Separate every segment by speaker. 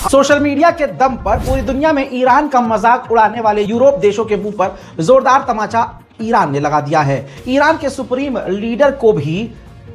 Speaker 1: Social media के दम पर पूरी दुनिया में ईरान का मजाक उड़ाने वाले यूरोप देशों के मुंह पर जोरदार तमाचा ईरान ने लगा दिया है। ईरान के सुप्रीम लीडर को भी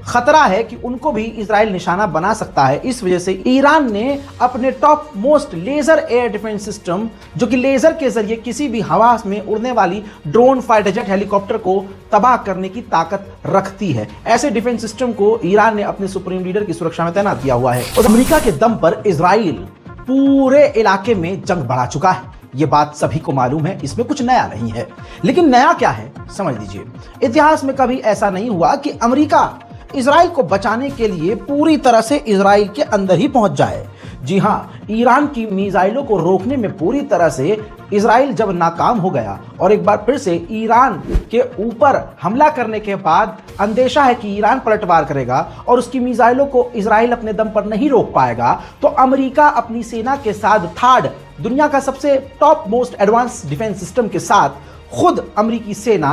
Speaker 1: खतरा है कि उनको भी इजराइल निशाना बना सकता है। इस वजह से ईरान ने अपने top most laser air defence system, जो कि लेजर के जरिए किसी भी हवा में उड़ने वाली ड्रोन, फाइटर जेट, हेलीकॉप्टर को तबाह करने की ताकत रखती है, ऐसे डिफेंस सिस्टम को ईरान ने अपने सुप्रीम लीडर की सुरक्षा में तैनात किया हुआ है। और अमेरिका के दम पर इजराइल पूरे इलाके में जंग बढ़ा चुका है। ये बात सभी को मालूम है, इसमें कुछ नया नहीं है। लेकिन नया क्या है समझ लीजिए। इतिहास में कभी ऐसा नहीं हुआ कि अमेरिका इजराइल को बचाने के लिए पूरी तरह से इजराइल के अंदर ही पहुंच जाए। जी हां, ईरान की मिसाइलों को रोकने में पूरी तरह से इजराइल जब नाकाम हो गया और एक बार फिर से ईरान के ऊपर हमला करने के बाद अंदेशा है कि ईरान पलटवार करेगा और उसकी मिसाइलों को इजराइल अपने दम पर नहीं रोक पाएगा, तो अमेरिका अपनी सेना के साथ थर्ड, दुनिया का सबसे top most advance defence system के साथ खुद अमेरिकी सेना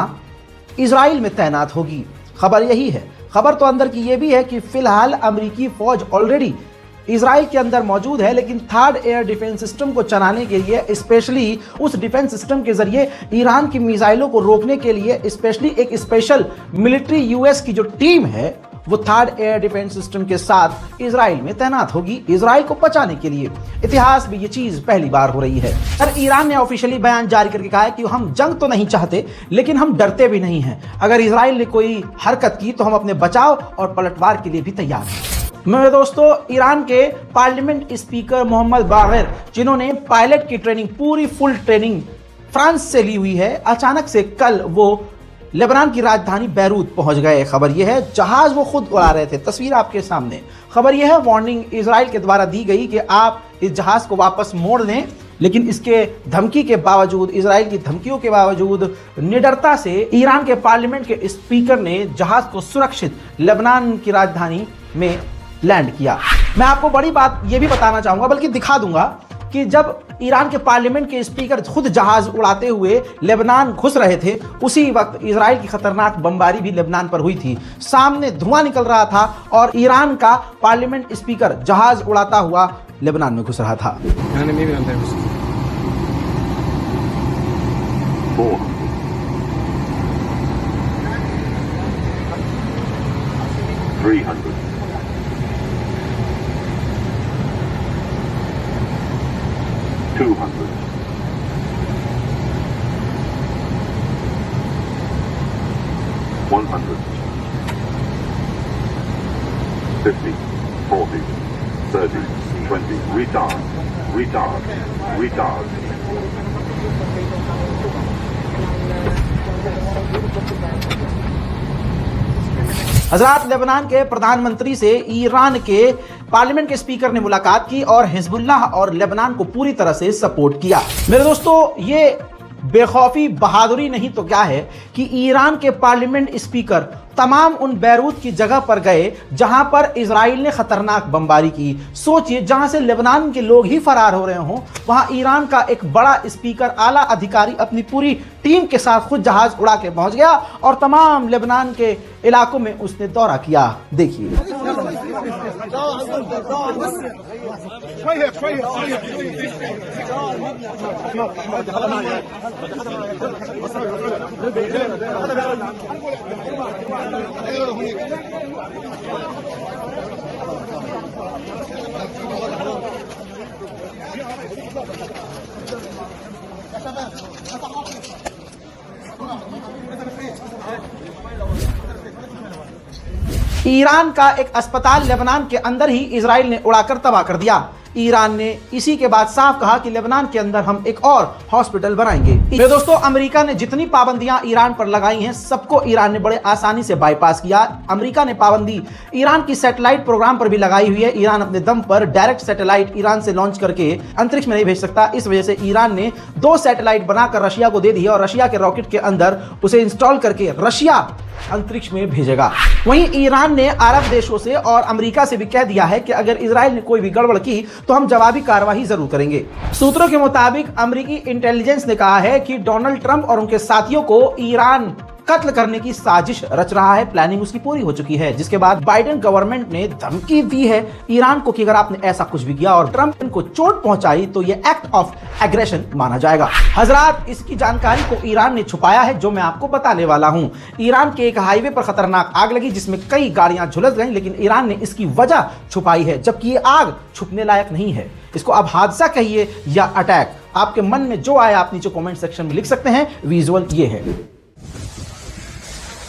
Speaker 1: इजराइल में तैनात होगी। खबर यही है। खबर तो अंदर की यह भी है कि फिलहाल अमेरिकी फौज ऑलरेडी इजराइल के अंदर मौजूद है, लेकिन थर्ड एयर डिफेंस सिस्टम को चलाने के लिए, स्पेशली उस डिफेंस सिस्टम के जरिए ईरान की मिसाइलों को रोकने के लिए स्पेशली एक स्पेशल मिलिट्री यूएस की जो टीम है वो थर्ड एयर डिफेंस सिस्टम के साथ इजराइल में तैनात होगी, इजराइल को बचाने के लिए। इतिहास में ये चीज पहली बार हो रही है। और ईरान ने ऑफिशियली बयान जारी करके कहा है कि हम जंग तो नहीं चाहते, लेकिन हम डरते भी नहीं हैं। अगर इजराइल ने कोई हरकत की तो हम अपने बचाव और पलटवार के लिए भी तैयार हैं। मेरे दोस्तों, ईरान के पार्लियामेंट स्पीकर मोहम्मद बाग़र, जिन्होंने पायलट की ट्रेनिंग, पूरी फुल ट्रेनिंग फ्रांस से ली हुई है, अचानक से कल वो लेबनान की राजधानी बैरूत पहुंच गए। खबर यह है, जहाज वो खुद उड़ा रहे थे, तस्वीर आपके सामने। खबर यह है, वार्निंग इजराइल के द्वारा दी गई कि आप इस जहाज को वापस मोड़ लें, लेकिन इसके धमकी के बावजूद, इजराइल की धमकियों के बावजूद, निडरता से ईरान के पार्लियामेंट के स्पीकर ने जहाज को सुरक्षित लेबनान की राजधानी में लैंड किया। मैं आपको बड़ी बात यह भी बताना चाहूंगा, बल्कि दिखा दूंगा कि जब ईरान के पार्लियामेंट के स्पीकर खुद जहाज उड़ाते हुए लेबनान घुस रहे थे, उसी वक्त इजराइल की खतरनाक बमबारी भी लेबनान पर हुई थी। सामने धुआं निकल रहा था और ईरान का पार्लियामेंट स्पीकर जहाज उड़ाता हुआ लेबनान में घुस रहा था।
Speaker 2: 300 200 100 50 40 30 20 retard
Speaker 1: हजरात, लेबनान के प्रधानमंत्री से ईरान के पार्लियामेंट के स्पीकर ने मुलाकात की और हिजबुल्लाह और लेबनान को पूरी तरह से सपोर्ट किया। मेरे दोस्तों, ये बेखौफी बहादुरी नहीं तो क्या है कि ईरान के पार्लियामेंट स्पीकर तमाम उन बैरूत की जगह पर गए जहां पर इजराइल ने खतरनाक बमबारी की। सोचिए, जहां से लेबनान के लोग ही फरार हो रहे हों, वहां ईरान का एक बड़ा स्पीकर, आला अधिकारी अपनी पूरी टीम के साथ खुद जहाज उड़ा के पहुंच गया और तमाम लेबनान के इलाकों में उसने दौरा किया। देखिए, ईरान का एक अस्पताल लेबनान के अंदर ही इजराइल ने उड़ाकर तबाह कर दिया। ईरान ने इसी के बाद साफ कहा कि लेबनान के अंदर हम एक और हॉस्पिटल बनाएंगे। मेरे दोस्तों, अमेरिका ने जितनी पाबंदियां ईरान पर लगाई हैं, सबको ईरान ने बड़े आसानी से बाईपास किया। अमेरिका ने पाबंदी ईरान की सैटेलाइट प्रोग्राम पर भी लगाई हुई है। ईरान अपने दम पर डायरेक्ट सैटेलाइट ईरान से लॉन्च करके अंतरिक्ष में नहीं भेज सकता। इस वजह से ईरान ने 2 सैटेलाइट बनाकर रशिया को दे दी और रशिया के रॉकेट के अंदर उसे इंस्टॉल करके रशिया अंतरिक्ष में भेजेगा। वहीं ईरान ने अरब देशों से और अमेरिका से भी कह दिया है कि अगर इजराइल ने कोई भी गड़बड़ की तो हम जवाबी कार्रवाई जरूर करेंगे। सूत्रों के मुताबिक अमेरिकी इंटेलिजेंस ने कहा है कि डोनाल्ड ट्रंप और उनके साथियों को ईरान कत्ल करने की साजिश रच रहा है, प्लानिंग उसकी पूरी हो चुकी है। जिसके बाद बाइडेन गवर्नमेंट ने धमकी दी है ईरान को कि अगर आपने ऐसा कुछ भी किया और ट्रंप को चोट पहुंचाई तो यह एक्ट ऑफ एग्रेशन माना जाएगा। हजरात, इसकी जानकारी को ईरान ने छुपाया है, जो मैं आपको बताने वाला हूं। ईरान के एक हाईवे पर खतरनाक आग लगी जिसमें कई गाड़ियां झुलस गईं, लेकिन ईरान ने इसकी वजह छुपाई है, जबकि ये आग छुपने लायक नहीं है। इसको आप हादसा कहिए या अटैक, आपके मन में जो आए आप नीचे कमेंट सेक्शन में लिख सकते हैं। विजुअल ये है।